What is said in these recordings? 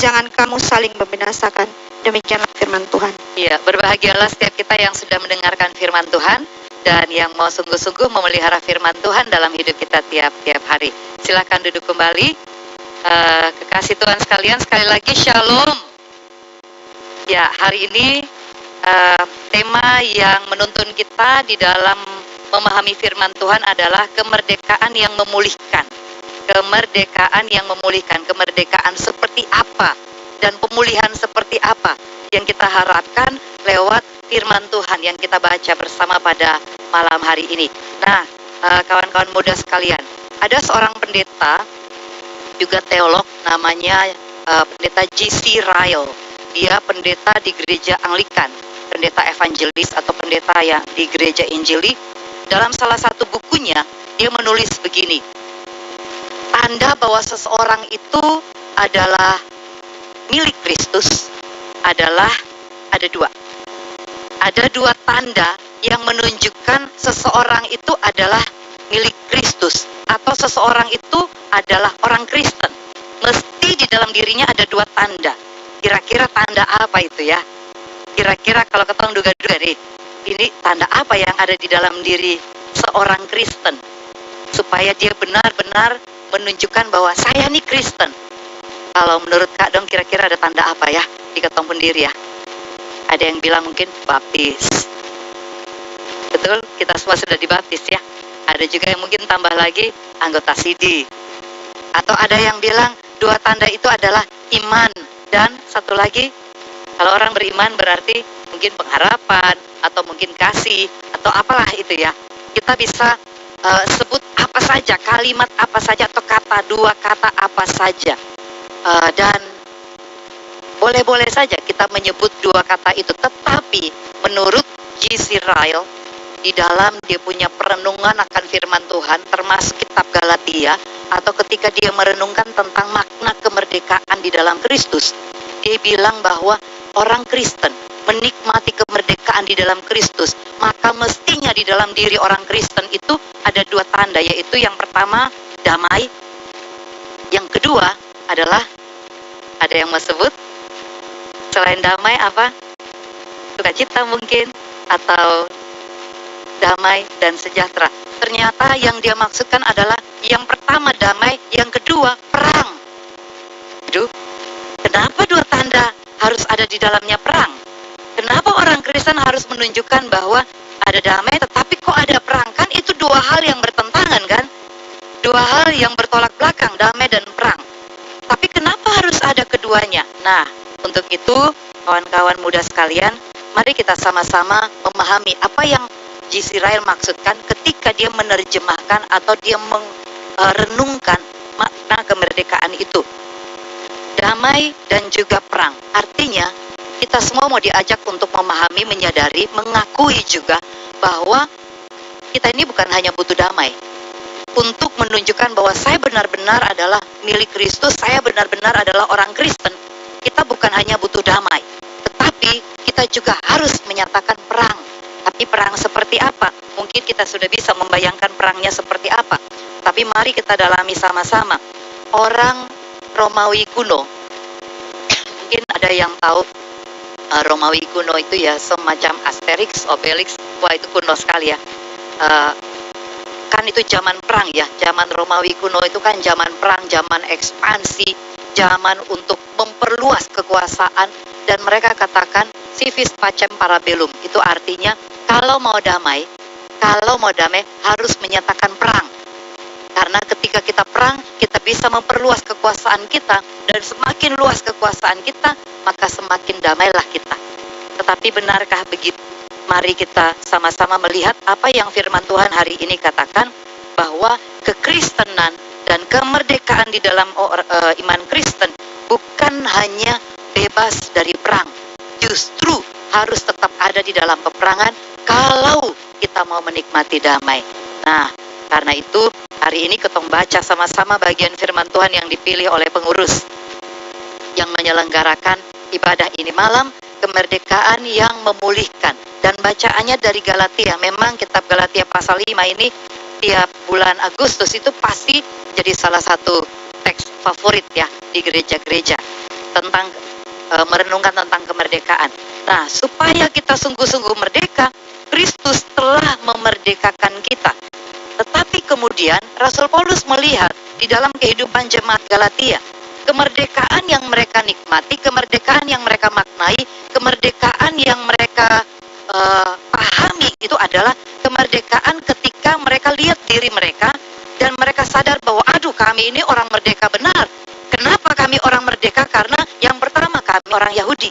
jangan kamu saling membinasakan. Demikianlah firman Tuhan. Iya, berbahagialah setiap kita yang sudah mendengarkan firman Tuhan dan yang mau sungguh-sungguh memelihara firman Tuhan dalam hidup kita tiap-tiap hari. Silakan duduk kembali. Kekasih Tuhan sekalian, sekali lagi Shalom. Ya, hari ini tema yang menuntun kita di dalam memahami firman Tuhan adalah kemerdekaan yang memulihkan. Kemerdekaan yang memulihkan. Kemerdekaan seperti apa dan pemulihan seperti apa yang kita harapkan lewat firman Tuhan yang kita baca bersama pada malam hari ini. Nah, kawan-kawan muda sekalian, ada seorang pendeta, juga teolog, namanya pendeta J.C. Ryle. Dia pendeta di gereja Anglikan, pendeta evangelis atau pendeta yang di gereja Injili. Dalam salah satu bukunya, dia menulis begini, tanda bahwa seseorang itu adalah milik Kristus adalah ada dua. Ada dua tanda yang menunjukkan seseorang itu adalah milik Kristus atau seseorang itu adalah orang Kristen. Mesti di dalam dirinya ada dua tanda. Kira-kira tanda apa itu ya? Kira-kira kalau ketong duga-duga nih, ini tanda apa yang ada di dalam diri seorang Kristen supaya dia benar-benar menunjukkan bahwa saya nih Kristen. Kalau menurut Kak dong, kira-kira ada tanda apa ya di ketong pendiri ya? Ada yang bilang mungkin baptis. Betul, kita semua sudah dibaptis ya. Ada juga yang mungkin tambah lagi anggota CD. Atau ada yang bilang dua tanda itu adalah iman. Dan satu lagi, kalau orang beriman berarti mungkin pengharapan, atau mungkin kasih, atau apalah itu ya. Kita bisa sebut apa saja, kalimat apa saja, atau kata, dua kata apa saja. Dan boleh-boleh saja kita menyebut dua kata itu. Tetapi menurut J.C. Ryle, di dalam dia punya perenungan akan firman Tuhan, termasuk kitab Galatia, atau ketika dia merenungkan tentang makna kemerdekaan di dalam Kristus, dia bilang bahwa orang Kristen menikmati kemerdekaan di dalam Kristus, maka mestinya di dalam diri orang Kristen itu ada dua tanda, yaitu yang pertama damai, yang kedua adalah, ada yang mau sebut selain damai apa? Sukacita mungkin, atau damai dan sejahtera. Ternyata yang dia maksudkan adalah yang pertama damai, yang kedua perang. Aduh, kenapa dua tanda harus ada di dalamnya perang? Kenapa orang Kristen harus menunjukkan bahwa ada damai tetapi kok ada perang? Kan itu dua hal yang bertentangan kan? Dua hal yang bertolak belakang, damai dan perang. Tapi kenapa harus ada keduanya? Nah, untuk itu kawan-kawan muda sekalian, mari kita sama-sama memahami apa yang J.C. Ryle maksudkan ketika dia menerjemahkan atau dia merenungkan makna kemerdekaan itu. Damai dan juga perang. Artinya, kita semua mau diajak untuk memahami, menyadari, mengakui juga bahwa kita ini bukan hanya butuh damai. Untuk menunjukkan bahwa saya benar-benar adalah milik Kristus, saya benar-benar adalah orang Kristen. Kita bukan hanya butuh damai, tetapi kita juga harus menyatakan perang. Tapi perang seperti apa? Mungkin kita sudah bisa membayangkan perangnya seperti apa. Tapi mari kita dalami sama-sama. Orang Romawi kuno, mungkin ada yang tahu Romawi kuno itu ya semacam Asterix, Obelix. Wah, itu kuno sekali ya. Kan itu zaman perang ya. Zaman Romawi kuno itu kan zaman perang, zaman ekspansi, zaman untuk memperluas kekuasaan. Dan mereka katakan civis pacem parabellum. Itu artinya kalau mau damai harus menyatakan perang. Karena ketika kita perang, kita bisa memperluas kekuasaan kita, dan semakin luas kekuasaan kita, maka semakin damailah kita. Tetapi benarkah begitu? Mari kita sama-sama melihat apa yang firman Tuhan hari ini katakan, bahwa kekristenan dan kemerdekaan di dalam iman Kristen bukan hanya bebas dari perang, justru harus tetap ada di dalam peperangan kalau kita mau menikmati damai. Nah, karena itu hari ini kita baca sama-sama bagian firman Tuhan yang dipilih oleh pengurus yang menyelenggarakan ibadah ini malam, kemerdekaan yang memulihkan. Dan bacaannya dari Galatia. Memang kitab Galatia pasal 5 ini tiap bulan Agustus itu pasti jadi salah satu teks favorit ya di gereja-gereja. tentang merenungkan tentang kemerdekaan. Nah, supaya kita sungguh-sungguh merdeka, Kristus telah memerdekakan kita. Tetapi kemudian Rasul Paulus melihat di dalam kehidupan jemaat Galatia, kemerdekaan yang mereka nikmati, kemerdekaan yang mereka maknai, kemerdekaan yang mereka pahami itu adalah kemerdekaan ketika mereka lihat diri mereka dan mereka sadar bahwa aduh, kami ini orang merdeka benar. Kenapa kami orang merdeka? Karena yang pertama, kami orang Yahudi.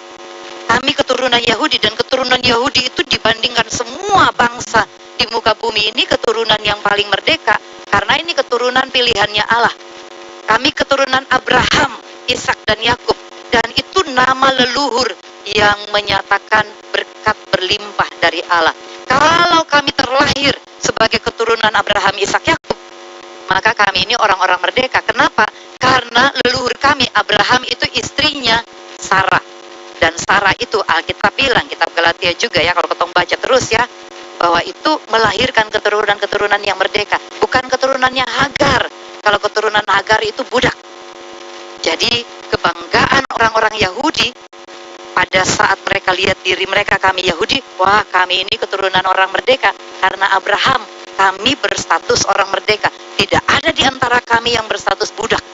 Kami keturunan Yahudi, dan keturunan Yahudi itu dibandingkan semua bangsa di muka bumi ini keturunan yang paling merdeka, karena ini keturunan pilihannya Allah. Kami keturunan Abraham, Ishak dan Yakub, dan itu nama leluhur yang menyatakan berkat berlimpah dari Allah. Kalau kami terlahir sebagai keturunan Abraham, Ishak, Yakub, maka kami ini orang-orang merdeka. Kenapa? Karena leluhur kami, Abraham itu istrinya Sarah. Dan Sarah itu Alkitab bilang, kitab Galatia juga ya, kalau ketong baca terus ya, bahwa itu melahirkan keturunan-keturunan yang merdeka. Bukan keturunannya Hagar. Kalau keturunan Hagar itu budak. Jadi kebanggaan orang-orang Yahudi pada saat mereka lihat diri mereka, kami Yahudi, wah kami ini keturunan orang merdeka. Karena Abraham, kami berstatus orang merdeka. Tidak ada di antara kami yang berstatus budak.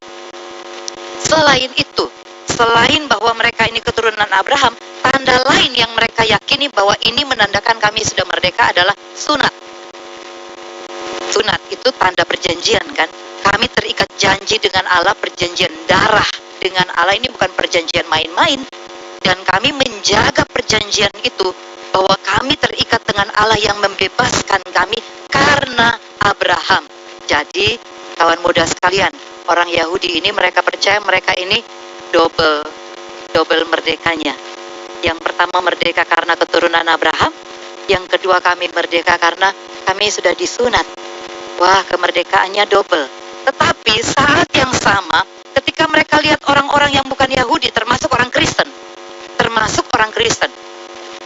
Selain itu, selain bahwa mereka ini keturunan Abraham, tanda lain yang mereka yakini bahwa ini menandakan kami sudah merdeka adalah sunat. Sunat itu tanda perjanjian kan. Kami terikat janji dengan Allah, perjanjian darah dengan Allah, ini bukan perjanjian main-main. Dan kami menjaga perjanjian itu, bahwa kami terikat dengan Allah yang membebaskan kami karena Abraham. Jadi kawan muda sekalian, orang Yahudi ini mereka percaya mereka ini double merdekanya. Yang pertama merdeka karena keturunan Abraham, yang kedua kami merdeka karena kami sudah disunat. Wah, kemerdekaannya double. Tetapi saat yang sama, ketika mereka lihat orang-orang yang bukan Yahudi, termasuk orang Kristen,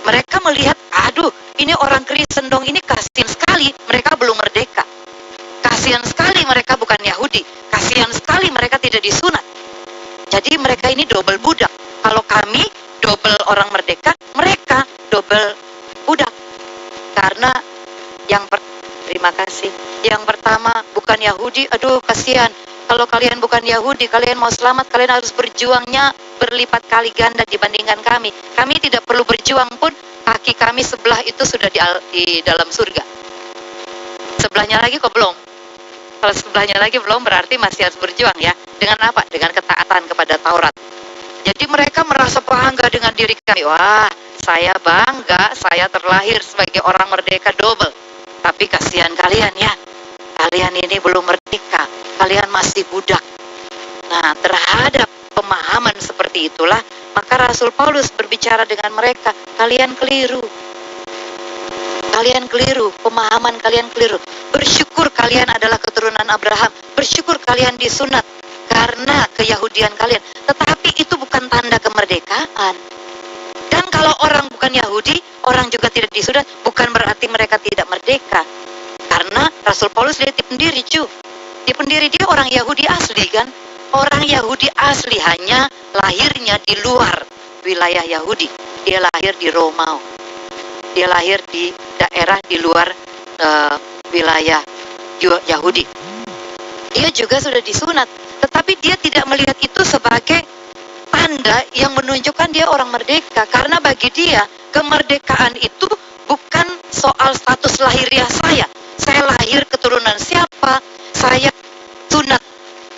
mereka melihat, aduh, ini orang Kristen dong, ini kasihan sekali, mereka belum merdeka. Kasihan sekali mereka bukan Yahudi, kasihan sekali mereka tidak disunat. Jadi mereka ini double budak. Kalau kami double orang merdeka, mereka double budak. Karena terima kasih. Yang pertama bukan Yahudi, aduh kasihan. Kalau kalian bukan Yahudi, kalian mau selamat, kalian harus berjuangnya berlipat kali ganda dibandingkan kami. Kami tidak perlu berjuang pun, kaki kami sebelah itu sudah di dalam surga. Sebelahnya lagi kok belum. Kalau sebelahnya lagi belum, berarti masih harus berjuang ya. Dengan apa? Dengan ketaatan kepada Taurat. Jadi mereka merasa bangga dengan diri kami. Wah, saya bangga, saya terlahir sebagai orang merdeka double. Tapi kasihan kalian ya, kalian ini belum merdeka, kalian masih budak. Nah, terhadap pemahaman seperti itulah, maka Rasul Paulus berbicara dengan mereka, kalian keliru. Kalian keliru, pemahaman kalian keliru. Bersyukur kalian adalah keturunan Abraham, bersyukur kalian disunat karena keyahudian kalian. Tetapi itu bukan tanda kemerdekaan. Dan kalau orang bukan Yahudi, orang juga tidak disunat, bukan berarti mereka tidak merdeka. Karena Rasul Paulus dia dipendiri cu. Dipendiri dia orang Yahudi asli kan. Orang Yahudi asli, hanya lahirnya di luar wilayah Yahudi. Dia lahir di Romawi. Dia lahir di daerah di luar wilayah Yahudi. Dia juga sudah disunat, tetapi dia tidak melihat itu sebagai tanda yang menunjukkan dia orang merdeka. Karena bagi dia, kemerdekaan itu bukan soal status lahiriah saya. Saya lahir keturunan siapa, saya sunat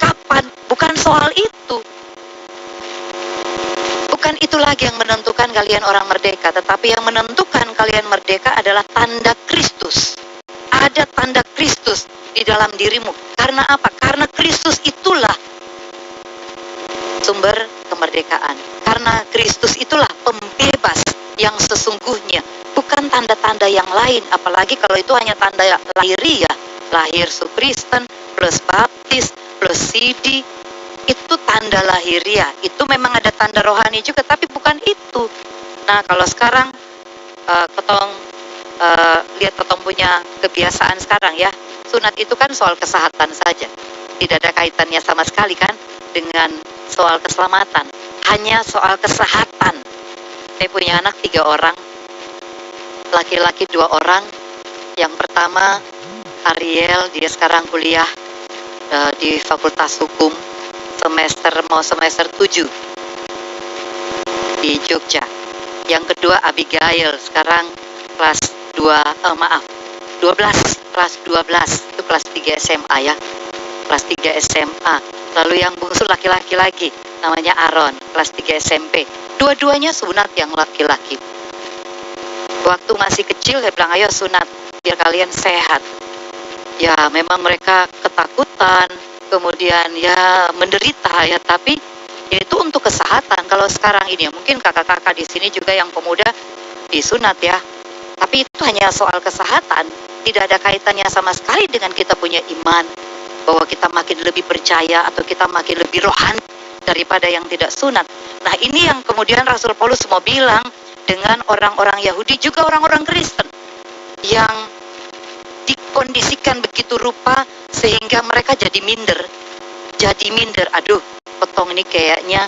kapan, bukan soal itu. Bukan itu lagi yang menentukan kalian orang merdeka, tetapi yang menentukan kalian merdeka adalah tanda Kristus. Ada tanda Kristus di dalam dirimu. Karena apa? Karena Kristus itulah sumber kemerdekaan. Karena Kristus itulah pembebas yang sesungguhnya, bukan tanda-tanda yang lain. Apalagi kalau itu hanya tanda lahiriah, lahir Kristen plus baptis plus CD, itu tanda lahiriah. Itu memang ada tanda rohani juga, tapi bukan itu. Nah, kalau sekarang lihat ketong punya kebiasaan sekarang ya, sunat itu kan soal kesehatan saja, tidak ada kaitannya sama sekali kan dengan soal keselamatan. hanya soal kesehatan. Saya punya anak 3 orang, laki-laki 2 orang. Yang pertama Ariel, dia sekarang kuliah di Fakultas Hukum, mau semester 7 di Jogja. Yang kedua Abigail, sekarang kelas 12, kelas 12, itu kelas 3 SMA ya, kelas 3 SMA. Lalu yang bungsu laki-laki lagi, namanya Aaron, kelas 3 SMP. Dua-duanya sunat yang laki-laki. Waktu masih kecil saya bilang, ayo sunat, biar kalian sehat. Ya memang mereka ketakutan, kemudian ya menderita ya, tapi ya itu untuk kesehatan. Kalau sekarang ini mungkin kakak-kakak di sini juga yang pemuda disunat ya, tapi itu hanya soal kesehatan, tidak ada kaitannya sama sekali dengan kita punya iman, bahwa kita makin lebih percaya atau kita makin lebih rohani daripada yang tidak sunat. Nah ini yang kemudian Rasul Paulus mau bilang dengan orang-orang Yahudi, juga orang-orang Kristen yang dikondisikan begitu rupa sehingga mereka jadi minder. Aduh, potong ini kayaknya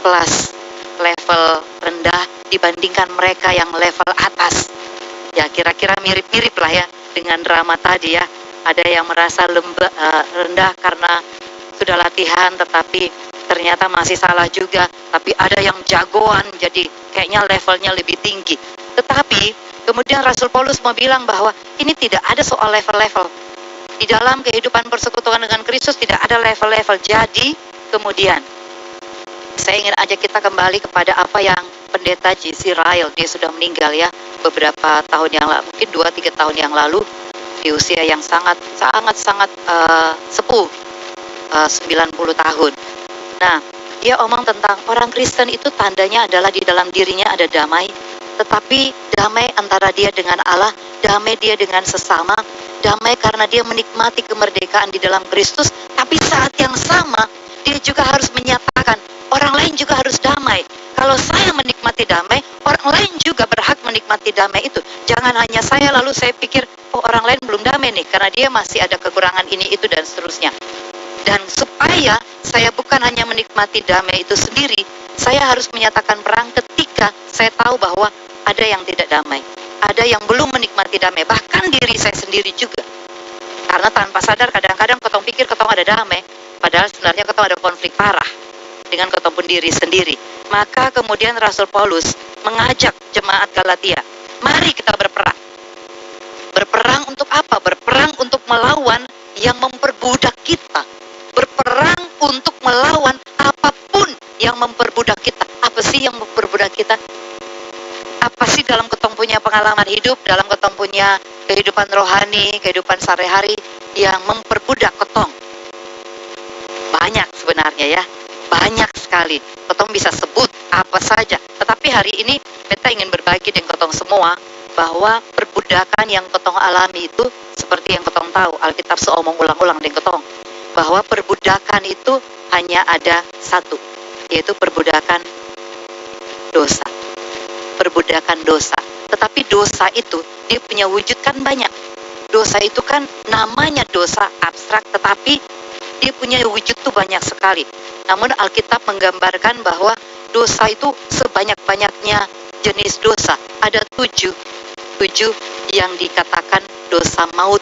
kelas level rendah dibandingkan mereka yang level atas. Ya kira-kira mirip-mirip lah ya dengan drama tadi ya. Ada yang merasa rendah karena sudah latihan tetapi ternyata masih salah juga. Tapi ada yang jagoan jadi kayaknya levelnya lebih tinggi. Tetapi kemudian Rasul Paulus mau bilang bahwa ini tidak ada soal level-level. Di dalam kehidupan persekutuan dengan Kristus tidak ada level-level. Jadi kemudian saya ingin ajak kita kembali kepada apa yang pendeta J.C. Ryle, dia sudah meninggal ya beberapa tahun yang lalu, mungkin 2-3 tahun yang lalu, di usia yang sangat sepuh, 90 tahun. Nah, dia omong tentang orang Kristen itu tandanya adalah di dalam dirinya ada damai, tetapi damai antara dia dengan Allah, damai dia dengan sesama, damai karena dia menikmati kemerdekaan di dalam Kristus, tapi saat yang sama dia juga harus menyatakan orang lain juga harus damai. Kalau saya menikmati damai, orang lain juga berhak menikmati damai itu. Jangan hanya saya lalu saya pikir, oh orang lain belum damai nih, karena dia masih ada kekurangan ini, itu, dan seterusnya. Dan supaya saya bukan hanya menikmati damai itu sendiri, saya harus menyatakan perang ketika saya tahu bahwa ada yang tidak damai, ada yang belum menikmati damai, bahkan diri saya sendiri juga. Karena tanpa sadar kadang-kadang ketong pikir ketong ada damai, padahal sebenarnya ketong ada konflik parah dengan ketong pun diri sendiri. Maka kemudian Rasul Paulus mengajak jemaat Galatia, mari kita berperang. Berperang untuk apa? Berperang untuk melawan yang memperbudak kita. Berperang untuk melawan apapun yang memperbudak kita. Apa sih yang memperbudak kita? Apa sih dalam ketong punya pengalaman hidup, dalam ketong punya kehidupan rohani, kehidupan sehari-hari yang memperbudak ketong? Banyak sebenarnya ya, banyak sekali. Ketong bisa sebut apa saja. Tetapi hari ini kita ingin berbagi dengan ketong semua bahwa perbudakan yang ketong alami itu seperti yang ketong tahu, Alkitab seomong ulang-ulang dengan ketong, bahwa perbudakan itu hanya ada satu, yaitu perbudakan dosa. Perbudakan dosa. Tetapi dosa itu dia punya wujud kan banyak. Dosa itu kan namanya dosa abstrak, tetapi dia punya wujud tuh banyak sekali. Namun Alkitab menggambarkan bahwa dosa itu sebanyak-banyaknya jenis dosa. Ada tujuh yang dikatakan dosa maut.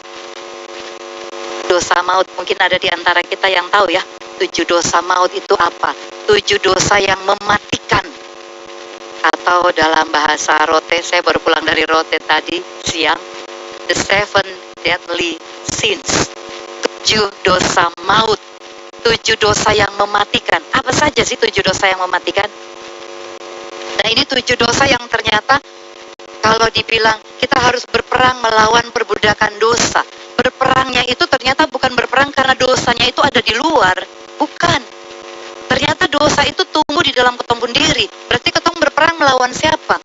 Dosa maut, mungkin ada di antara kita yang tahu ya, 7 dosa maut itu apa? 7 dosa yang mematikan. Atau dalam bahasa Rote, saya baru pulang dari Rote tadi siang, the 7 deadly sins. 7 dosa maut, 7 dosa yang mematikan. Apa saja sih 7 dosa yang mematikan? Nah ini 7 dosa yang ternyata kalau dibilang kita harus berperang melawan perbudakan dosa. Berperangnya itu ternyata bukan berperang karena dosanya itu ada di luar. Bukan. Ternyata dosa itu tumbuh di dalam ketong sendiri. Berarti ketong berperang melawan siapa?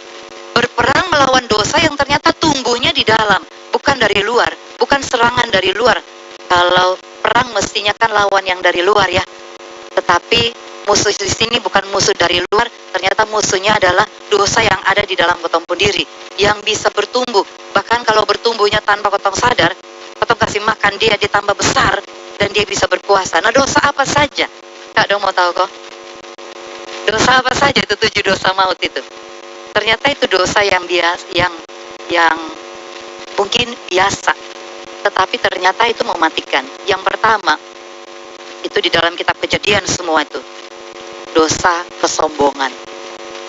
Berperang melawan dosa yang ternyata tumbuhnya di dalam. Bukan dari luar. Bukan serangan dari luar. Kalau perang mestinya kan lawan yang dari luar ya. Tetapi musuh di sini bukan musuh dari luar, ternyata musuhnya adalah dosa yang ada di dalam ketong sendiri, yang bisa bertumbuh. Bahkan kalau bertumbuhnya tanpa ketong sadar, ketong kasih makan dia ditambah besar dan dia bisa berkuasa. Nah dosa apa saja? Kak dong mau tahu kok? Dosa apa saja itu 7 dosa maut itu? Ternyata itu dosa yang biasa, yang mungkin biasa, tetapi ternyata itu mematikan. Yang pertama, itu di dalam kitab Kejadian semua itu, dosa kesombongan.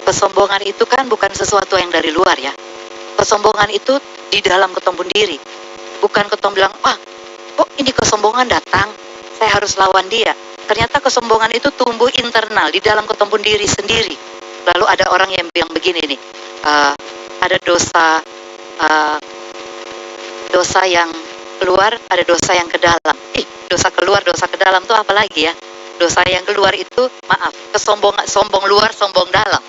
Kesombongan itu kan bukan sesuatu yang dari luar ya. Kesombongan itu di dalam ketong sendiri. Bukan ketong bilang, wah, kok ini kesombongan datang, saya harus lawan dia. Ternyata kesombongan itu tumbuh internal di dalam ketong sendiri sendiri. Lalu ada orang yang bilang begini nih, ada dosa dosa yang keluar, ada dosa yang ke dalam. Dosa keluar, dosa ke dalam itu apa lagi ya? Dosa yang keluar itu, maaf, sombong luar, sombong dalam.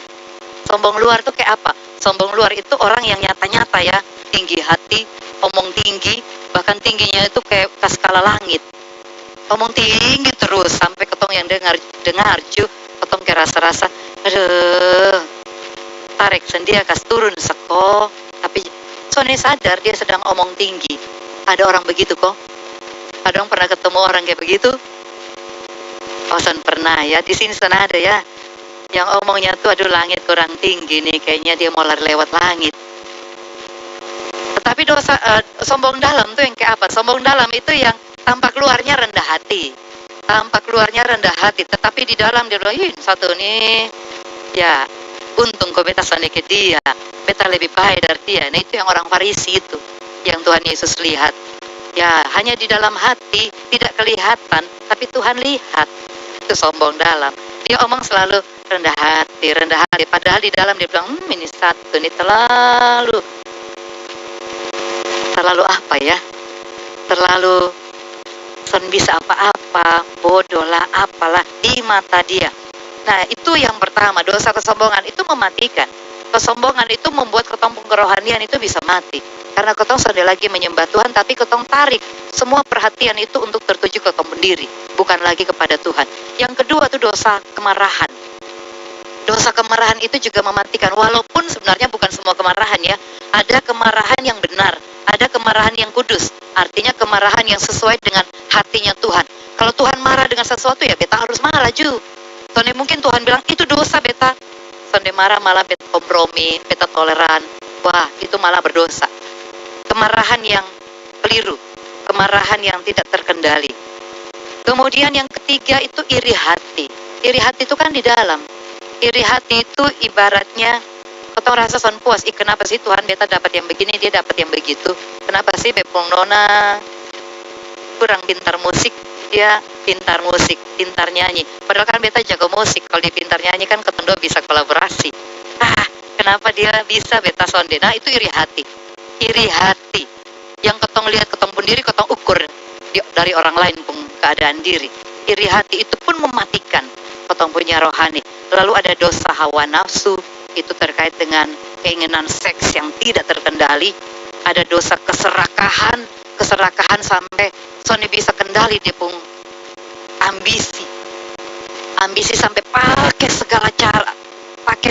Sombong luar itu kayak apa? Sombong luar itu orang yang nyata-nyata ya, tinggi hati, omong tinggi, bahkan tingginya itu kayak skala langit. Omong tinggi terus sampai ketong yang dengar ketong kayak rasa-rasa, aduh, tarik sendia kas turun seko, tapi Sony sadar dia sedang omong tinggi. Ada orang begitu kok. Ada orang pernah ketemu orang kayak begitu? Oh, Son pernah ya. Di sini sana ada ya. Yang omongnya tuh, aduh langit kurang tinggi nih, kayaknya dia mau lari lewat langit. Tetapi dosa sombong dalam tuh yang kayak apa? Sombong dalam itu yang tampak luarnya rendah hati. Tampak luarnya rendah hati, tetapi di dalam dia bilang, satu nih, ya untung kok beta sone ke dia, beta lebih baik dari dia. Nah itu yang orang Farisi itu, yang Tuhan Yesus lihat. Ya hanya di dalam hati, tidak kelihatan, tapi Tuhan lihat. Itu sombong dalam. Dia omong selalu rendah hati, padahal di dalam dia bilang, ini satu, ini terlalu apa ya? Terlalu son bisa apa-apa, bodoh lah, apalah di mata dia. Nah itu yang pertama, dosa kesombongan itu mematikan. Kesombongan itu membuat ketong kerohanian itu bisa mati. Karena ketong sudah lagi menyembah Tuhan, tapi ketong tarik semua perhatian itu untuk tertuju ke ketong sendiri, bukan lagi kepada Tuhan. Yang kedua itu dosa kemarahan. Dosa kemarahan itu juga mematikan, walaupun sebenarnya bukan semua kemarahan ya. Ada kemarahan yang benar, ada kemarahan yang kudus. Artinya kemarahan yang sesuai dengan hatinya Tuhan. Kalau Tuhan marah dengan sesuatu ya beta harus marah juga. Soalnya mungkin Tuhan bilang itu dosa beta. Soalnya marah malah beta kompromi, beta toleran. Wah itu malah berdosa. Kemarahan yang keliru, kemarahan yang tidak terkendali. Kemudian yang ketiga itu iri hati. Iri hati itu kan di dalam. Iri hati itu ibaratnya ketong rasa son puas, kenapa sih Tuhan beta dapat yang begini, dia dapat yang begitu. Kenapa sih bepong nona kurang pintar musik, dia pintar musik, pintar nyanyi. Padahal kan beta jago musik, kalau dia pintar nyanyi kan ketong dua bisa kolaborasi. Kenapa dia bisa beta sonde? Nah itu iri hati. Iri hati yang ketong lihat ketong sendiri, ketong ukur dari orang lain pun keadaan diri. Iri hati itu pun mematikan ketong punya rohani. Lalu ada dosa hawa nafsu, itu terkait dengan keinginan seks yang tidak terkendali. Ada dosa keserakahan sampai Sony bisa kendali dia pun ambisi sampai pakai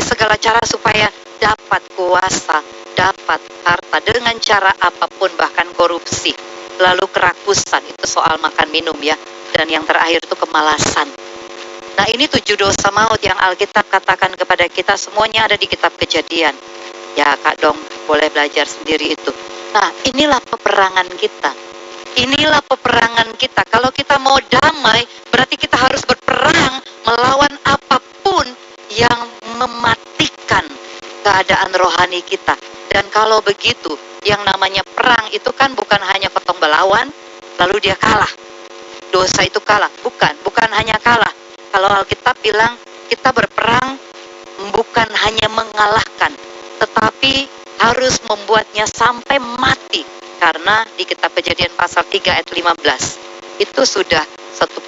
segala cara supaya dapat kuasa, dapat harta dengan cara apapun, bahkan korupsi. Lalu kerakusan, itu soal makan minum ya. Dan yang terakhir itu kemalasan. Nah ini 7 dosa maut yang Alkitab katakan kepada kita, semuanya ada di kitab Kejadian. Ya Kak Dong boleh belajar sendiri itu. Nah inilah peperangan kita. Inilah peperangan kita. Kalau kita mau damai, berarti kita harus berperang melawan apapun yang mematikan keadaan rohani kita. Dan kalau begitu, yang namanya perang itu kan bukan hanya ketong melawan, lalu dia kalah. Dosa itu kalah. Bukan hanya kalah. Kalau Alkitab bilang kita berperang bukan hanya mengalahkan, tetapi harus membuatnya sampai mati. Karena di kitab Kejadian pasal 3 ayat 15 itu sudah satu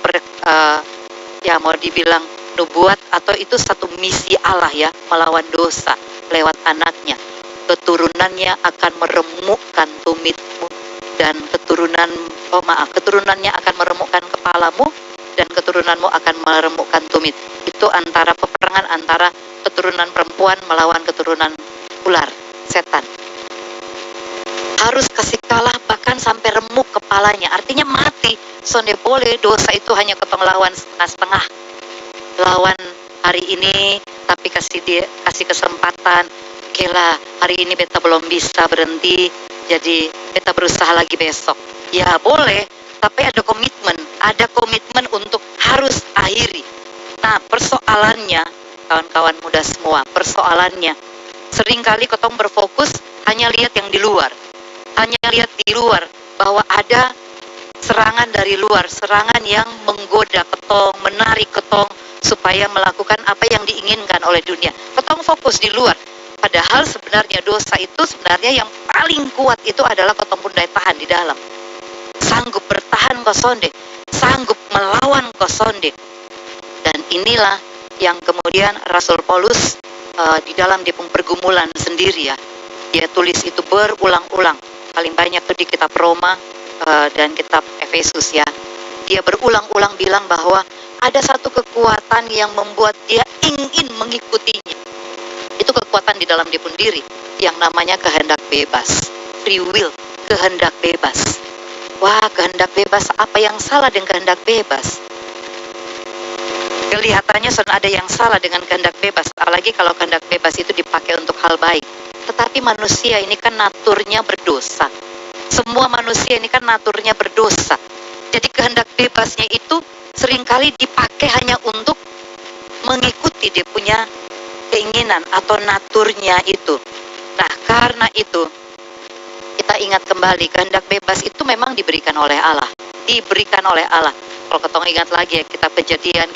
ya mau dibilang nubuat, atau itu satu misi Allah ya, melawan dosa lewat anaknya. Keturunannya akan meremukkan tumitmu, dan keturunannya akan meremukkan kepalamu, dan keturunanmu akan meremukkan tumit. Itu antara peperangan antara keturunan perempuan melawan keturunan ular, setan. Harus kasih kalah, bahkan sampai remuk kepalanya, artinya mati. Sonde boleh dosa itu hanya ketong lawan setengah-setengah, lawan hari ini, tapi kasih kesempatan. Oke lah, hari ini beta belum bisa berhenti, jadi beta berusaha lagi besok. Ya boleh, tapi ada komitmen untuk harus akhiri. Nah, persoalannya, kawan-kawan muda semua, persoalannya seringkali ketong berfokus hanya lihat yang di luar, bahwa ada serangan dari luar, serangan yang menggoda ketong, menarik ketong supaya melakukan apa yang diinginkan oleh dunia. Ketong fokus di luar, padahal sebenarnya dosa itu sebenarnya yang paling kuat itu adalah ketong pun daya tahan di dalam, sanggup bertahan kosonde, sanggup melawan kosonde. Dan inilah yang kemudian Rasul Paulus di dalam pergumulan sendiri ya, dia tulis itu berulang-ulang, paling banyak tuh di kitab Roma dan kitab Efesus ya. Dia berulang-ulang bilang bahwa ada satu kekuatan yang membuat dia ingin mengikutinya. Itu kekuatan di dalam dia pun diri yang namanya kehendak bebas, free will, kehendak bebas. Wah, kehendak bebas, apa yang salah dengan kehendak bebas? Kelihatannya ada yang salah dengan kehendak bebas, apalagi kalau kehendak bebas itu dipakai untuk hal baik. Tetapi manusia ini kan naturnya berdosa. Semua manusia ini kan naturnya berdosa. Jadi kehendak bebasnya itu seringkali dipakai hanya untuk mengikuti dia punya keinginan atau naturnya itu. Nah, karena itu kita ingat kembali, kehendak bebas itu memang diberikan oleh Allah. Diberikan oleh Allah. Kalau ketong ingat lagi ya, kitab kejadian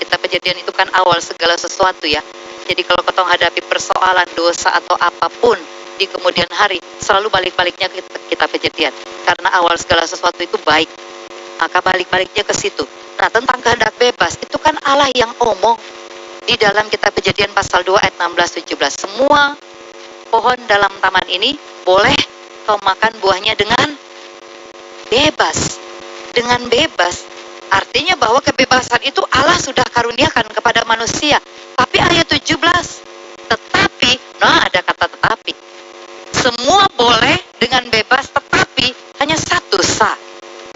itu kan awal segala sesuatu ya. Jadi kalau ketong hadapi persoalan dosa atau apapun di kemudian hari, selalu balik-baliknya ke kitab kejadian. Karena awal segala sesuatu itu baik, maka balik-baliknya ke situ. Nah, tentang kehendak bebas, itu kan Allah yang omong di dalam kitab kejadian pasal 2 ayat 16-17. Semua pohon dalam taman ini boleh kau makan buahnya dengan bebas. Dengan bebas. Artinya bahwa kebebasan itu Allah sudah karuniakan kepada manusia. Tapi ayat 17, tetapi, nah ada kata tetapi. Semua boleh dengan bebas, tetapi hanya satu sah.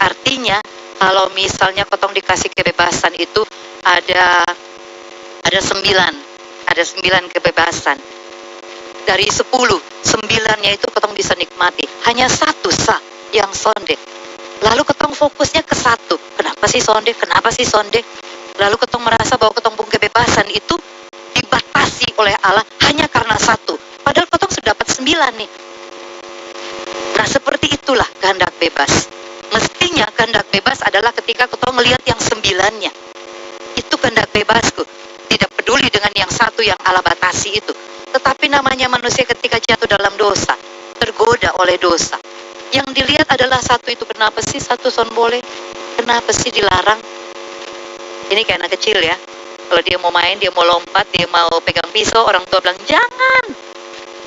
Artinya, kalau misalnya ketong dikasih kebebasan itu ada 9 kebebasan. Dari 10, 9-nya itu ketong bisa nikmati. Hanya satu sah yang sonde. Lalu ketong fokusnya ke satu. Kenapa sih sonde? Lalu ketong merasa bahwa ketong punya kebebasan itu dibatasi oleh Allah hanya karena satu. Padahal ketong sudah dapat 9 nih. Nah, seperti itulah kehendak bebas. Mestinya kehendak bebas adalah ketika ketong melihat yang 9-nya. Itu kehendak bebasku. Tidak peduli dengan yang satu yang Allah batasi itu. Tetapi namanya manusia ketika jatuh dalam dosa, tergoda oleh dosa, yang dilihat adalah satu itu. Kenapa sih satu son boleh? Kenapa sih dilarang? Ini kayak anak kecil ya. Kalau dia mau main, dia mau lompat, dia mau pegang pisau, orang tua bilang jangan.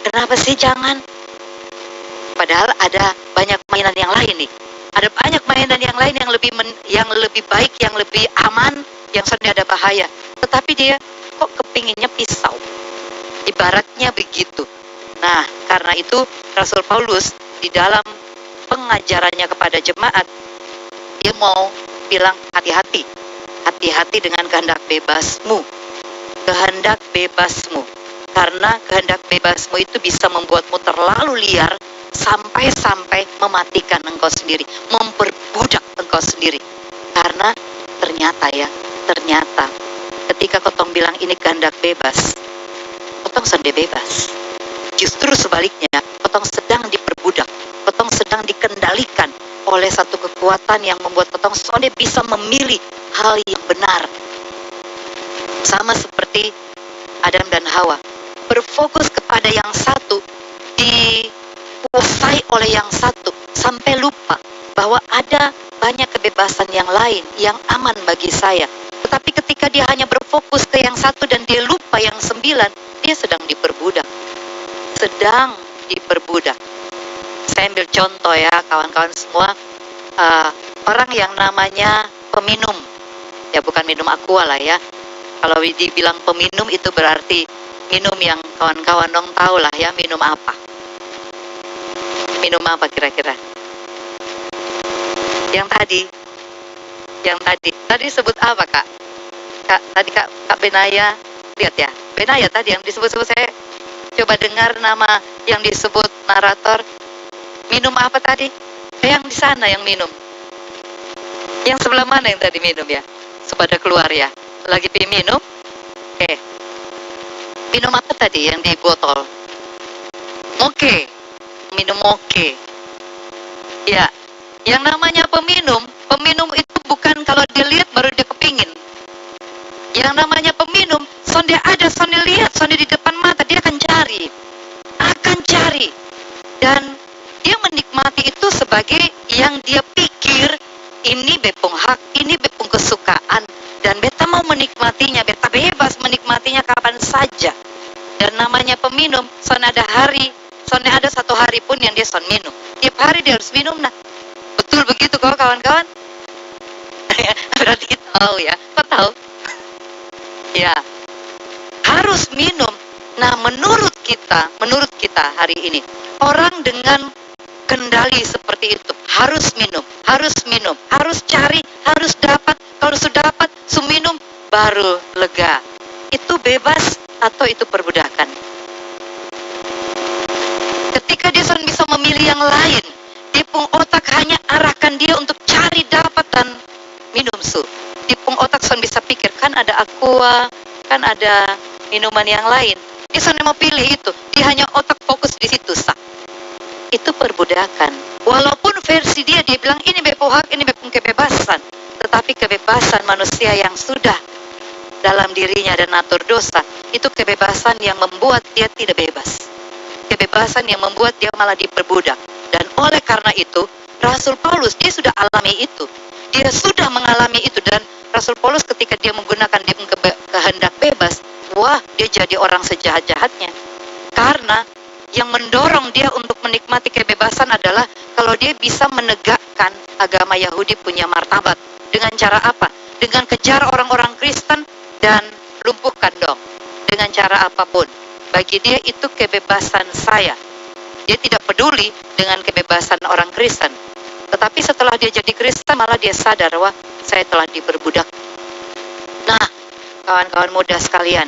Kenapa sih jangan? Padahal ada banyak mainan yang lain nih. Ada banyak mainan yang lain yang lebih baik, yang lebih aman, yang sebenarnya ada bahaya. Tetapi dia kok kepinginnya pisau. Ibaratnya begitu. Nah, karena itu Rasul Paulus di dalam pengajarannya kepada jemaat, dia mau bilang hati-hati dengan kehendak bebasmu, karena kehendak bebasmu itu bisa membuatmu terlalu liar sampai mematikan engkau sendiri, memperbudak engkau sendiri. Karena ternyata ketika ketong bilang ini kehendak bebas, ketong sedang bebas. Justru sebaliknya, ketong sedang diperbudak, ketong sedang dikendalikan oleh satu kekuatan yang membuat ketong sonde bisa memilih hal yang benar. Sama seperti Adam dan Hawa, berfokus kepada yang satu, dikuasai oleh yang satu, sampai lupa bahwa ada banyak kebebasan yang lain yang aman bagi saya. Tetapi ketika dia hanya berfokus ke yang satu dan dia lupa yang 9, dia sedang diperbudak. Saya ambil contoh ya kawan-kawan semua, orang yang namanya peminum, ya bukan minum aqua lah ya. Kalau dibilang peminum itu berarti minum yang kawan-kawan dong tahu lah ya, minum apa kira-kira? Yang tadi sebut apa kak? Tadi kak Benaya Lihat ya, Benaya tadi yang disebut-sebut, saya coba dengar nama yang disebut narator. Minum apa tadi? Yang di sana yang minum. Yang sebelah mana yang tadi minum ya? Supaya keluar ya. Lagi minum. Oke. Minum apa tadi yang di botol? Oke. Minum oke. Ya. Yang namanya peminum itu bukan kalau dia lihat baru dia kepingin. Yang namanya peminum, sonde ada, sonde lihat, sonde di depan mata, dia akan cari. Dan dia menikmati itu sebagai yang dia pikir, ini bepung hak, ini bepung kesukaan. Dan beta mau menikmatinya, beta bebas menikmatinya kapan saja. Dan namanya peminum, sonde ada satu hari pun yang dia son minum. Tiap hari dia harus minum, nah. Betul begitu kok kawan-kawan? Berarti tahu ya, kok tahu? Ya, harus minum. Nah, menurut kita hari ini, orang dengan kendali seperti itu harus minum, harus cari, harus dapat. Kalau sudah dapat, minum baru lega. Itu bebas atau itu perbudakan? Ketika dia bisa memilih yang lain, tipung otak hanya arahkan dia untuk cari, dapat dan minum tipung otak bisa pikir, kan ada aqua, kan ada minuman yang lain. Dia mau pilih itu. Dia hanya otak fokus di situ. Itu perbudakan. Walaupun versi dia bilang ini bepung hak, ini bepung kebebasan. Tetapi kebebasan manusia yang sudah dalam dirinya dan natur dosa, itu kebebasan yang membuat dia tidak bebas. Kebebasan yang membuat dia malah diperbudak. Dan oleh karena itu, Rasul Paulus, dia sudah alami itu. Dia sudah mengalami itu. Dan Rasul Paulus ketika dia menggunakan kehendak bebas, wah, dia jadi orang sejahat-jahatnya. Karena yang mendorong dia untuk menikmati kebebasan adalah kalau dia bisa menegakkan agama Yahudi punya martabat. Dengan cara apa? Dengan kejar orang-orang Kristen dan lumpuhkan dong. Dengan cara apapun. Bagi dia itu kebebasan saya. Dia tidak peduli dengan kebebasan orang Kristen. Tetapi setelah dia jadi Kristen, malah dia sadar, wah, saya telah diperbudak. Nah, kawan-kawan muda sekalian,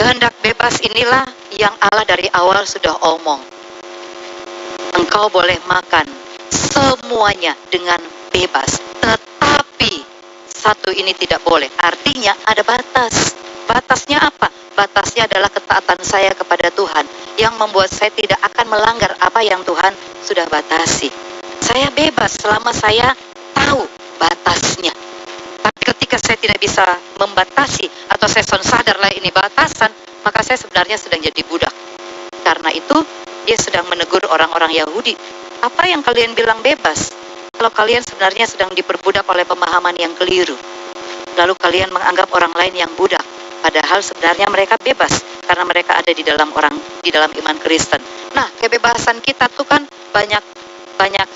kehendak bebas inilah yang Allah dari awal sudah omong. Engkau boleh makan semuanya dengan bebas. Tetapi satu ini tidak boleh. Artinya ada batas. Batasnya apa? Batasnya adalah ketaatan saya kepada Tuhan yang membuat saya tidak akan melanggar apa yang Tuhan sudah batasi. Saya bebas selama saya tahu batasnya. Tapi ketika saya tidak bisa membatasi atau saya sadar ini batasan, maka saya sebenarnya sedang jadi budak. Karena itu dia sedang menegur orang-orang Yahudi. Apa yang kalian bilang bebas? Kalau kalian sebenarnya sedang diperbudak oleh pemahaman yang keliru. Lalu kalian menganggap orang lain yang budak. Padahal sebenarnya mereka bebas karena mereka ada di dalam iman Kristen. Nah, kebebasan kita tuh kan banyak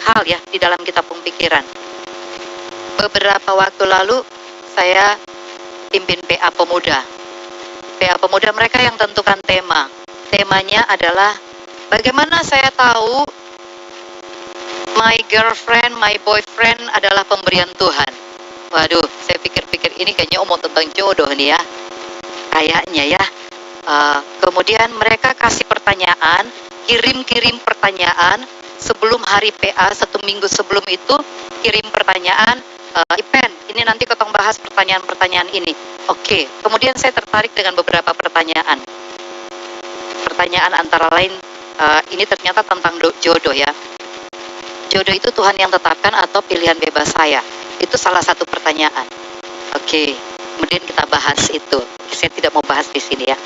hal ya di dalam kita pemikiran. Beberapa waktu lalu saya pimpin PA Pemuda. PA Pemuda mereka yang tentukan tema. Temanya adalah bagaimana saya tahu my girlfriend, my boyfriend adalah pemberian Tuhan. Waduh, saya pikir-pikir ini kayaknya omong tentang jodoh nih ya. Kayaknya ya. Kemudian mereka kasih pertanyaan, kirim pertanyaan sebelum hari PA, 1 minggu sebelum itu kirim pertanyaan. Ipen, ini nanti ketong bahas pertanyaan-pertanyaan ini. Oke, kemudian saya tertarik dengan beberapa pertanyaan. Pertanyaan antara lain, ini ternyata tentang jodoh ya. Jodoh itu Tuhan yang tetapkan atau pilihan bebas saya? Itu salah satu pertanyaan. Oke, kemudian kita bahas itu. Saya tidak mau bahas di sini ya.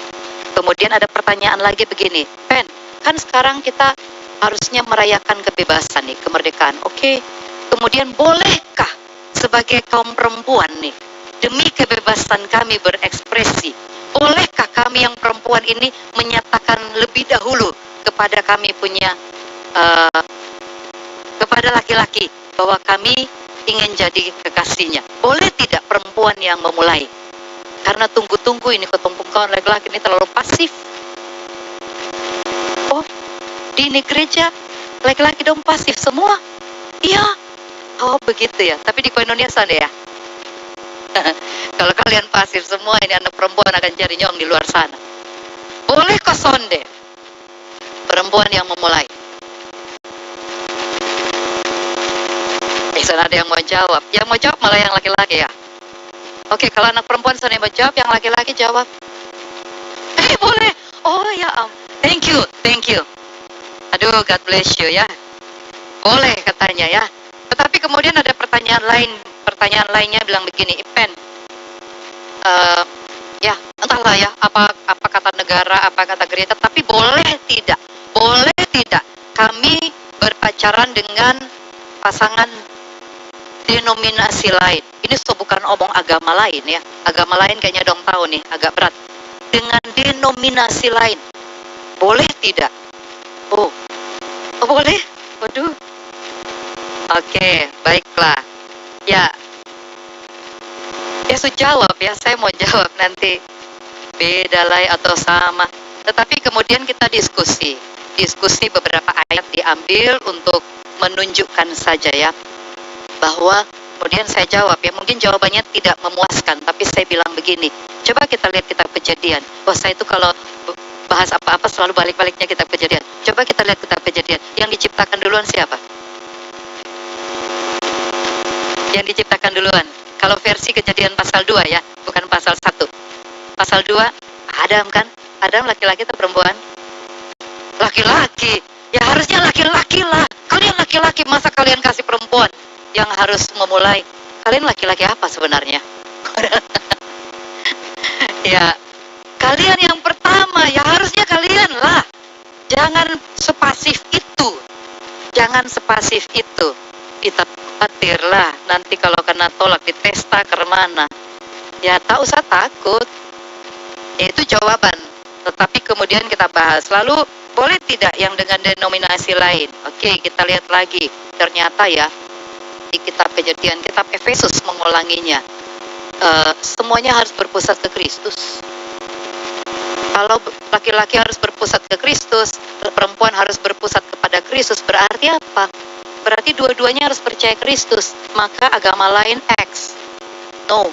Kemudian ada pertanyaan lagi begini, Pen, kan sekarang kita harusnya merayakan kebebasan nih, kemerdekaan. Oke, kemudian bolehkah sebagai kaum perempuan nih, demi kebebasan kami berekspresi, bolehkah kami yang perempuan ini menyatakan lebih dahulu kepada kami punya kepada laki-laki bahwa kami ingin jadi kekasihnya? Boleh tidak perempuan yang memulai? Karena tunggu-tunggu ini ketumpuk kawan laki-laki ini terlalu pasif. Oh, di ini gereja laki-laki dong pasif semua? Iya. Oh begitu ya. Tapi di Koinonia sana ya. Kalau kalian kalian pasif semua, ini anak perempuan akan cari nyong di luar sana. Boleh kau sonde? Perempuan yang memulai. Sana ada yang mau jawab. Yang mau jawab malah yang laki-laki ya. Oke, kalau anak perempuan sana mau jawab, yang laki-laki jawab. Boleh. Oh ya, thank you. Aduh, God bless you ya. Boleh katanya ya. Tetapi kemudian ada pertanyaan lainnya bilang begini, Ipen, ya entahlah ya, apa kata negara, apa kata gereja, tapi boleh tidak kami berpacaran dengan pasangan denominasi lain. Ini bukan omong agama lain ya. Agama lain kayaknya dong tahu nih, agak berat. Dengan denominasi lain. Boleh tidak? Oh boleh? Waduh. Oke, baiklah. Ya, Yesus jawab ya, saya mau jawab nanti. Beda lah atau sama. Tetapi kemudian kita diskusi beberapa ayat diambil untuk menunjukkan saja ya, bahwa kemudian saya jawab ya, mungkin jawabannya tidak memuaskan, tapi saya bilang begini, coba kita lihat kitab Kejadian. Saya itu kalau bahas apa-apa selalu balik-baliknya kitab Kejadian. Coba kita lihat kitab Kejadian. Yang diciptakan duluan siapa? Yang diciptakan duluan. Kalau versi Kejadian pasal 2 ya, bukan pasal 1. Pasal 2, Adam kan? Adam laki-laki atau perempuan? Laki-laki. Ya harusnya laki-laki lah. Kalian laki-laki, masa kalian kasih perempuan yang harus memulai? Kalian laki-laki apa sebenarnya? Ya, kalian yang pertama, ya harusnya kalian lah. Jangan sepasif itu. Kita khawatir lah, nanti kalau kena tolak di pesta kemana. Ya tak usah takut. Itu jawaban. Tetapi kemudian kita bahas. Lalu boleh tidak yang dengan denominasi lain? Oke, kita lihat lagi. Ternyata ya, di kitab Kejadian, kitab Efesus mengulanginya. Semuanya harus berpusat ke Kristus. Kalau laki-laki harus berpusat ke Kristus, perempuan harus berpusat kepada Kristus, berarti apa? Berarti dua-duanya harus percaya Kristus. Maka agama lain X. No.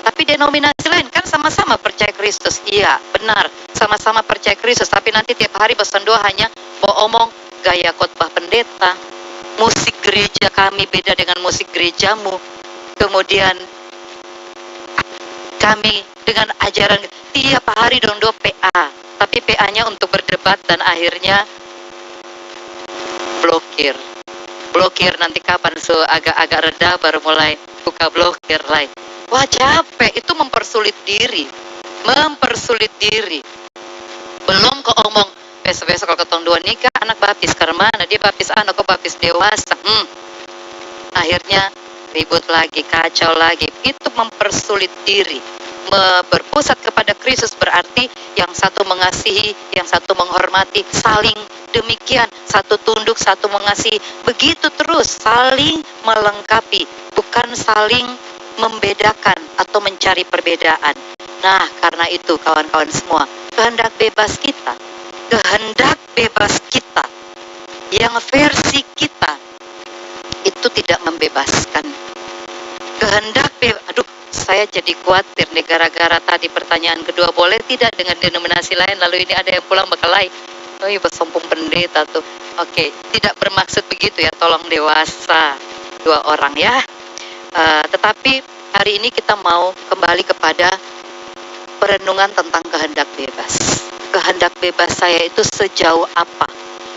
Tapi denominasi lain kan sama-sama percaya Kristus. Iya, benar. Sama-sama percaya Kristus. Tapi nanti tiap hari pesan doa hanya mau omong gaya khotbah pendeta. Musik gereja kami beda dengan musik gerejamu. Kemudian kami dengan ajaran tiap hari dong doa PA. Tapi PA-nya untuk berdebat dan akhirnya blokir nanti kapan agak-agak reda baru mulai buka blokir lain. Wah capek, itu mempersulit diri. Belum kok omong besok-besok kalau ketong dua nikah anak baptis ke mana, dia baptis anak kok baptis dewasa. Akhirnya ribut lagi, kacau lagi. Itu mempersulit diri. Berpusat kepada Kristus berarti yang satu mengasihi, yang satu menghormati, saling demikian, satu tunduk, satu mengasihi, begitu terus, saling melengkapi, bukan saling membedakan atau mencari perbedaan. Nah, karena itu kawan-kawan semua, kehendak bebas kita yang versi kita itu tidak membebaskan. Saya jadi khawatir nih gara-gara tadi pertanyaan kedua, boleh tidak dengan denominasi lain, lalu ini ada yang pulang bekalai. Oh iya, sombong pendeta tuh. Oke, tidak bermaksud begitu ya, tolong dewasa dua orang ya. Tetapi hari ini kita mau kembali kepada perenungan tentang kehendak bebas. Kehendak bebas saya itu sejauh apa?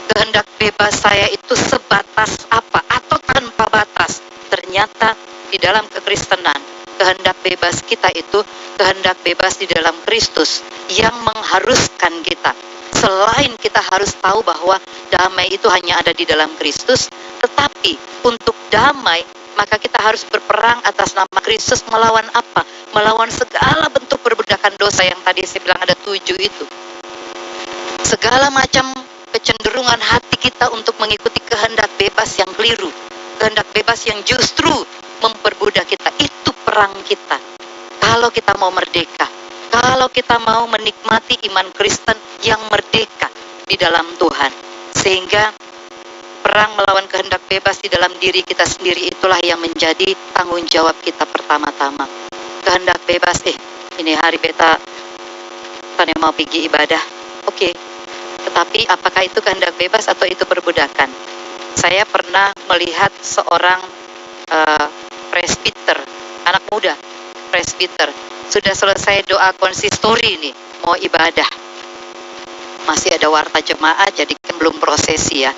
Kehendak bebas saya itu sebatas apa? Atau tanpa batas? Ternyata di dalam kekristenan, kehendak bebas kita itu kehendak bebas di dalam Kristus yang mengharuskan kita. Selain kita harus tahu bahwa damai itu hanya ada di dalam Kristus, tetapi untuk damai maka kita harus berperang atas nama Kristus. Melawan apa? Melawan segala bentuk perbudakan dosa yang tadi saya bilang ada 7 itu. Segala macam kecenderungan hati kita untuk mengikuti kehendak bebas yang keliru, kehendak bebas yang justru memperbudak kita. Itu perang kita. Kalau kita mau merdeka, kalau kita mau menikmati iman Kristen yang merdeka di dalam Tuhan, sehingga perang melawan kehendak bebas di dalam diri kita sendiri itulah yang menjadi tanggung jawab kita pertama-tama. kehendak bebas, ini hari beta tanya mau pergi ibadah, oke. Tetapi apakah itu kehendak bebas atau itu perbudakan? Saya pernah melihat seorang presbiter, anak muda presbiter, sudah selesai doa konsistori nih, mau ibadah. Masih ada warta jemaat, jadi kan belum prosesi ya.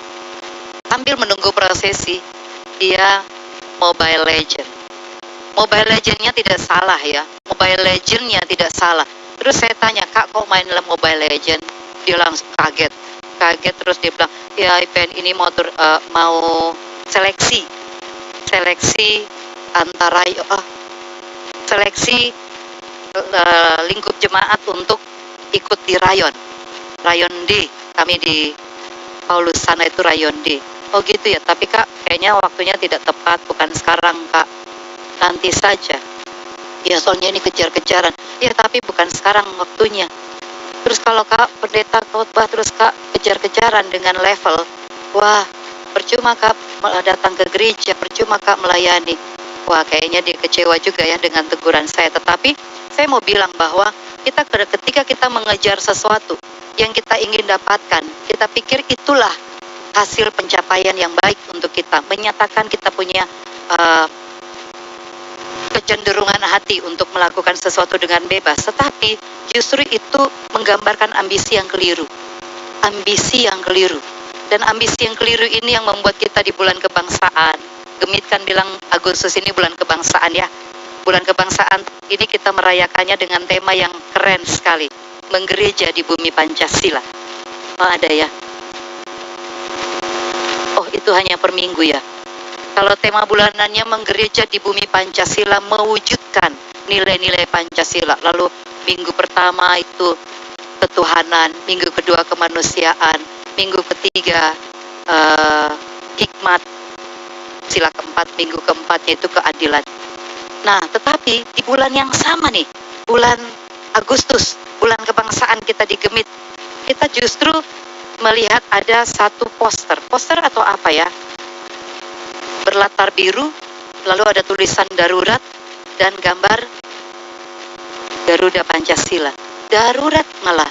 Sambil menunggu prosesi, dia Mobile Legend. Mobile Legend-nya tidak salah ya, Mobile Legend-nya tidak salah. Terus saya tanya, Kak kok main dalam Mobile Legend? Dia langsung kaget terus dia bilang, ya event ini mau seleksi antara seleksi lingkup jemaat untuk ikut di Rayon D, kami di Paulus sana itu Rayon D. Oh gitu ya, tapi Kak kayaknya waktunya tidak tepat, bukan sekarang Kak, nanti saja. Ya soalnya ini kejar-kejaran. Ya tapi bukan sekarang waktunya. Terus kalau Kak pendeta khotbah terus Kak kejar-kejaran dengan level, wah percuma Kak datang ke gereja, percuma Kak melayani. Wah kayaknya dia kecewa juga ya dengan teguran saya. Tetapi saya mau bilang bahwa ketika kita mengejar sesuatu yang kita ingin dapatkan, kita pikir itulah hasil pencapaian yang baik untuk kita, menyatakan kita punya kecenderungan hati untuk melakukan sesuatu dengan bebas, tetapi justru itu menggambarkan ambisi yang keliru. Dan ambisi yang keliru ini yang membuat kita di bulan kebangsaan, Gemit kan bilang Agustus ini bulan kebangsaan ya. Bulan kebangsaan ini kita merayakannya dengan tema yang keren sekali, menggereja di bumi Pancasila. Oh ada ya? Oh itu hanya per minggu ya? Kalau tema bulanannya menggereja di bumi Pancasila, mewujudkan nilai-nilai Pancasila. Lalu minggu pertama itu ketuhanan, minggu kedua kemanusiaan, minggu ketiga hikmat, sila keempat, minggu keempatnya itu keadilan. Nah, tetapi di bulan yang sama nih, bulan Agustus, bulan kebangsaan kita di Gemit, kita justru melihat ada satu poster atau apa ya, berlatar biru, lalu ada tulisan darurat dan gambar Garuda Pancasila. Darurat malah.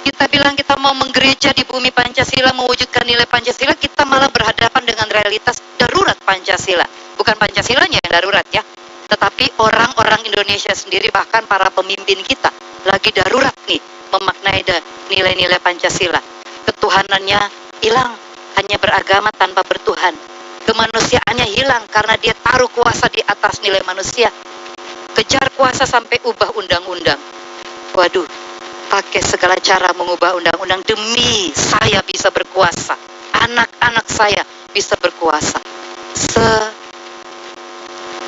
Kita bilang kita mau menggereja di bumi Pancasila, mewujudkan nilai Pancasila, kita malah berhadapan dengan realitas darurat Pancasila. Bukan Pancasilanya yang darurat ya, tetapi orang-orang Indonesia sendiri, bahkan para pemimpin kita lagi darurat nih memaknai nilai-nilai Pancasila. Ketuhanannya hilang, hanya beragama tanpa bertuhan. Kemanusiaannya hilang karena dia taruh kuasa di atas nilai manusia. Kejar kuasa sampai ubah undang-undang. Waduh, pakai segala cara mengubah undang-undang demi saya bisa berkuasa. Anak-anak saya bisa berkuasa.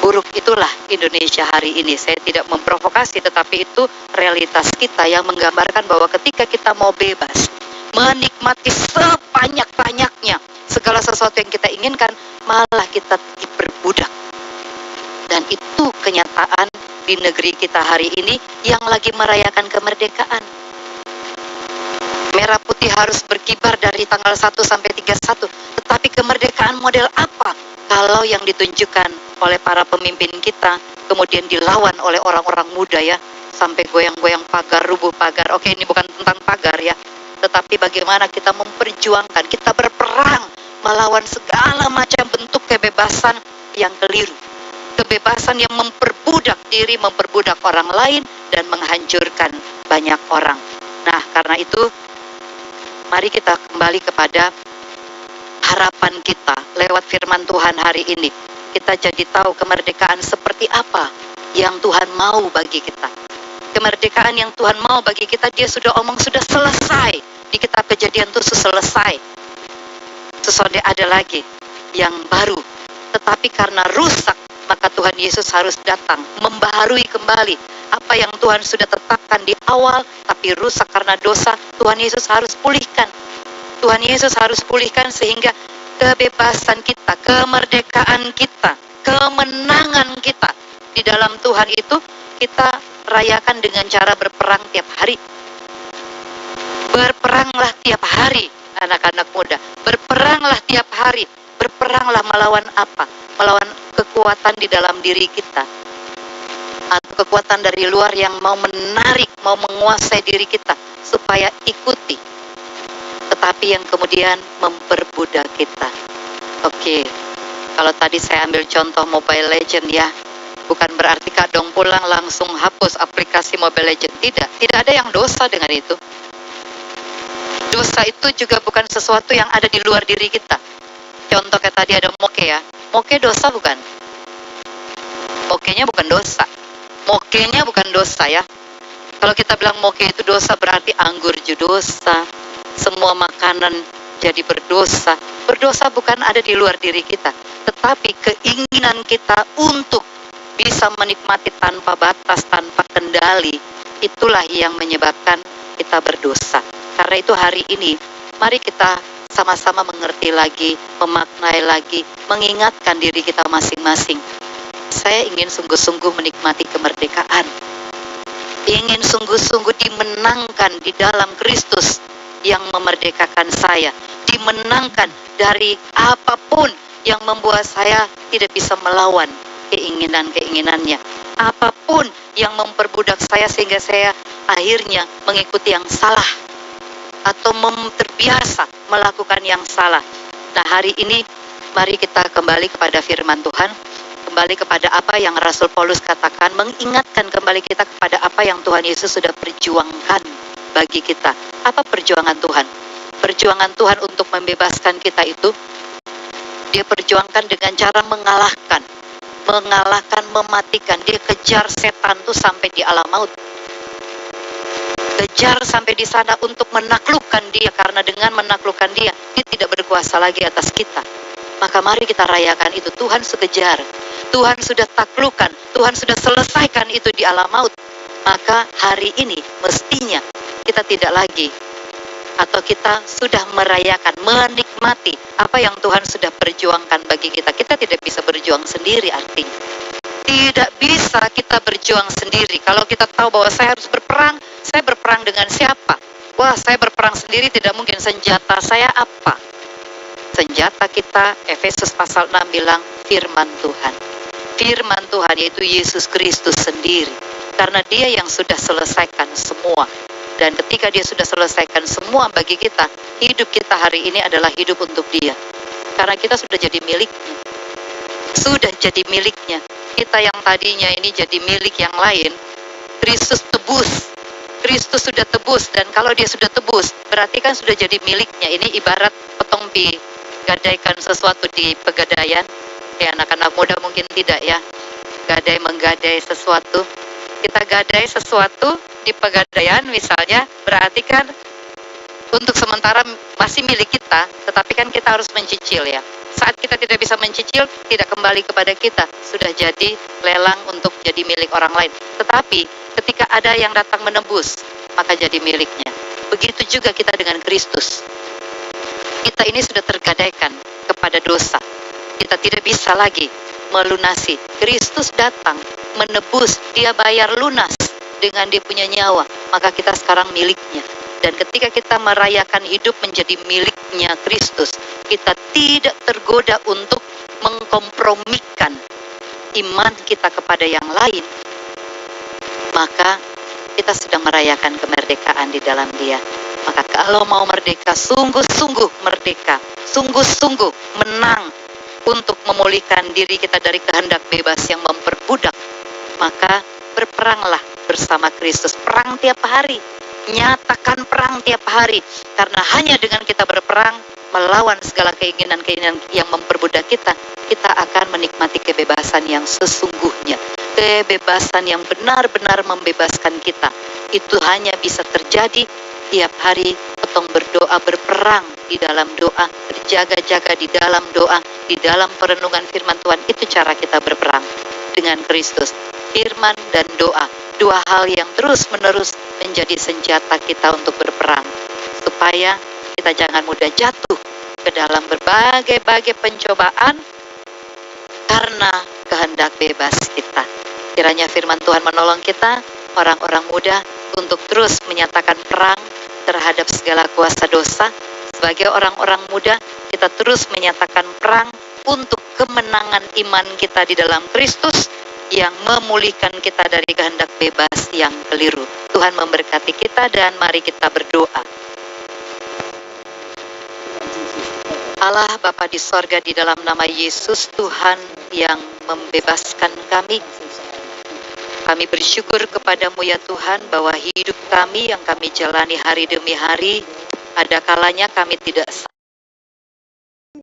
Seburuk itulah Indonesia hari ini. Saya tidak memprovokasi, tetapi itu realitas kita yang menggambarkan bahwa ketika kita mau bebas, menikmati sebanyak-banyaknya segala sesuatu yang kita inginkan, malah kita diperbudak. Dan itu kenyataan di negeri kita hari ini yang lagi merayakan kemerdekaan. Merah putih harus berkibar dari tanggal 1 sampai 31. Tetapi kemerdekaan model apa? Kalau yang ditunjukkan oleh para pemimpin kita, kemudian dilawan oleh orang-orang muda ya, sampai goyang-goyang pagar, rubuh pagar. Oke, ini bukan tentang pagar ya, tetapi bagaimana kita memperjuangkan, kita berperang melawan segala macam bentuk kebebasan yang keliru. Kebebasan yang memperbudak diri, memperbudak orang lain, dan menghancurkan banyak orang. Nah, karena itu, mari kita kembali kepada harapan kita lewat firman Tuhan hari ini. Kita jadi tahu kemerdekaan seperti apa yang Tuhan mau bagi kita. Kemerdekaan yang Tuhan mau bagi kita, dia sudah omong, sudah selesai. Di kitab Kejadian itu selesai. Sesudah ada lagi yang baru. Tetapi karena rusak, maka Tuhan Yesus harus datang membaharui kembali apa yang Tuhan sudah tetapkan di awal, tapi rusak karena dosa. Tuhan Yesus harus pulihkan. Tuhan Yesus harus pulihkan sehingga kebebasan kita, kemerdekaan kita, kemenangan kita di dalam Tuhan itu kita rayakan dengan cara berperang tiap hari. Berperanglah tiap hari, anak-anak muda. Berperanglah tiap hari. Berperanglah melawan apa? Melawan kekuatan di dalam diri kita. atau kekuatan dari luar yang mau menarik, mau menguasai diri kita supaya ikuti, tetapi yang kemudian memperbudak kita. Oke, kalau tadi saya ambil contoh Mobile Legend ya, bukan berarti Kak Dong pulang langsung hapus aplikasi Mobile Legend. Tidak ada yang dosa dengan itu. Dosa itu juga bukan sesuatu yang ada di luar diri kita. Contoh kayak tadi ada moke ya. Moke dosa bukan? Mokenya bukan dosa. Mokenya bukan dosa ya. Kalau kita bilang moke itu dosa berarti anggur juga dosa. Semua makanan jadi berdosa. Berdosa bukan ada di luar diri kita, tetapi keinginan kita untuk bisa menikmati tanpa batas, tanpa kendali, itulah yang menyebabkan kita berdosa. Karena itu hari ini, mari kita sama-sama mengerti lagi, memaknai lagi, mengingatkan diri kita masing-masing. Saya ingin sungguh-sungguh menikmati kemerdekaan. Ingin sungguh-sungguh dimenangkan di dalam Kristus yang memerdekakan saya. Dimenangkan dari apapun yang membuat saya tidak bisa melawan keinginan-keinginannya. Apapun yang memperbudak saya sehingga saya akhirnya mengikuti yang salah atau terbiasa melakukan yang salah. Nah, hari ini mari kita kembali kepada firman Tuhan, kembali kepada apa yang Rasul Paulus katakan, mengingatkan kembali kita kepada apa yang Tuhan Yesus sudah perjuangkan bagi kita. Apa perjuangan Tuhan? Perjuangan Tuhan untuk membebaskan kita itu, dia perjuangkan dengan cara mengalahkan, mematikan. Dia kejar setan tuh sampai di alam maut. Kejar sampai di sana untuk menaklukkan dia, karena dengan menaklukkan dia, dia tidak berkuasa lagi atas kita. Maka mari kita rayakan itu. Tuhan sekejar, Tuhan sudah taklukkan, Tuhan sudah selesaikan itu di alam maut. Maka hari ini mestinya kita tidak lagi, atau kita sudah merayakan, menikmati apa yang Tuhan sudah perjuangkan bagi kita. Kita tidak bisa berjuang sendiri artinya. Tidak bisa kita berjuang sendiri. Kalau kita tahu bahwa saya harus berperang, saya berperang dengan siapa? Wah, saya berperang sendiri tidak mungkin. Senjata saya apa? Senjata kita, Efesus pasal 6 bilang, firman Tuhan. Firman Tuhan yaitu Yesus Kristus sendiri. Karena dia yang sudah selesaikan semua. Dan ketika dia sudah selesaikan semua bagi kita, hidup kita hari ini adalah hidup untuk dia. Karena kita sudah jadi miliknya. Sudah jadi miliknya. Kita yang tadinya ini jadi milik yang lain, Kristus tebus. Kristus sudah tebus, dan kalau dia sudah tebus, berarti kan sudah jadi miliknya. Ini ibarat potong digadaikan sesuatu di pegadaian. Ya, anak-anak muda mungkin tidak ya. Gadai menggadai sesuatu. Kita gadai sesuatu di pegadaian misalnya, berarti kan untuk sementara masih milik kita, tetapi kan kita harus mencicil ya. Saat kita tidak bisa mencicil, tidak kembali kepada kita, sudah jadi lelang untuk jadi milik orang lain. Tetapi ketika ada yang datang menebus, maka jadi miliknya. Begitu juga kita dengan Kristus. Kita ini sudah tergadaikan kepada dosa. Kita tidak bisa lagi melunasi. Kristus datang menebus, dia bayar lunas dengan dia punya nyawa, maka kita sekarang miliknya. Dan ketika kita merayakan hidup menjadi miliknya Kristus, kita tidak tergoda untuk mengkompromikan iman kita kepada yang lain. Maka kita sedang merayakan kemerdekaan di dalam dia. Maka kalau mau merdeka, sungguh-sungguh merdeka, sungguh-sungguh menang untuk memulihkan diri kita dari kehendak bebas yang memperbudak, maka berperanglah bersama Kristus. Perang tiap hari. Nyatakan perang tiap hari, karena hanya dengan kita berperang melawan segala keinginan-keinginan yang memperbudak kita, kita akan menikmati kebebasan yang sesungguhnya, kebebasan yang benar-benar membebaskan kita. Itu hanya bisa terjadi tiap hari. Potong berdoa, berperang di dalam doa, berjaga-jaga di dalam doa, di dalam perenungan firman Tuhan. Itu cara kita berperang dengan Kristus. Firman dan doa, dua hal yang terus-menerus menjadi senjata kita untuk berperang, supaya kita jangan mudah jatuh ke dalam berbagai-bagai pencobaan karena kehendak bebas kita. Kiranya firman Tuhan menolong kita, orang-orang muda, untuk terus menyatakan perang terhadap segala kuasa dosa. Sebagai orang-orang muda, kita terus menyatakan perang untuk kemenangan iman kita di dalam Kristus, yang memulihkan kita dari kehendak bebas yang keliru. Tuhan memberkati kita dan mari kita berdoa. Allah Bapa di sorga, di dalam nama Yesus Tuhan yang membebaskan kami, kami bersyukur kepadamu ya Tuhan bahwa hidup kami yang kami jalani hari demi hari, ada kalanya kami tidak